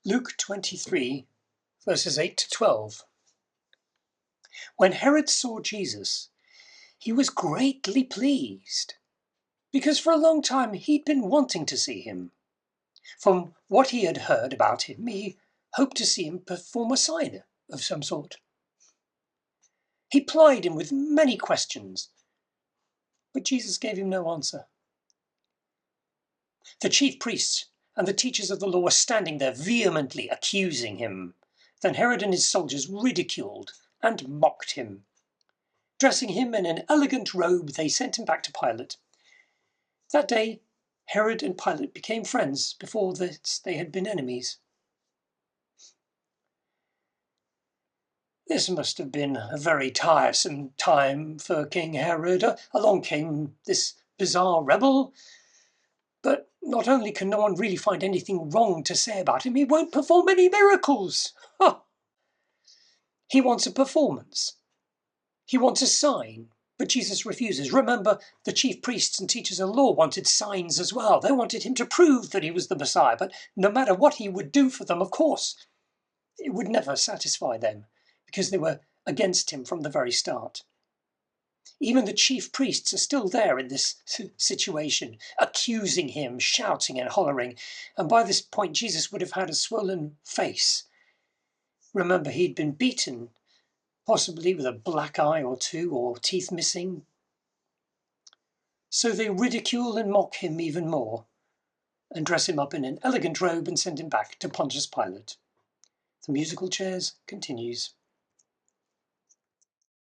Luke 23, verses 8 to 12. When Herod saw Jesus, he was greatly pleased, because for a long time he'd been wanting to see him. From what he had heard about him, he hoped to see him perform a sign of some sort. He plied him with many questions, but Jesus gave him no answer. The chief priests and the teachers of the law were standing there vehemently accusing him. Then Herod and his soldiers ridiculed and mocked him. Dressing him in an elegant robe, they sent him back to Pilate. That day, Herod and Pilate became friends. Before this, they had been enemies. This must have been a very tiresome time for King Herod. Along came this bizarre rebel. But not only can no one really find anything wrong to say about him, he won't perform any miracles. He wants a performance. He wants a sign, but Jesus refuses. Remember, the chief priests and teachers of the law wanted signs as well. They wanted him to prove that he was the Messiah, but no matter what he would do for them, of course, it would never satisfy them, because they were against him from the very start. Even the chief priests are still there in this situation, accusing him, shouting and hollering, and by this point Jesus would have had a swollen face. Remember, he'd been beaten, possibly with a black eye or two, or teeth missing. So they ridicule and mock him even more, and dress him up in an elegant robe and send him back to Pontius Pilate. The musical chairs continues.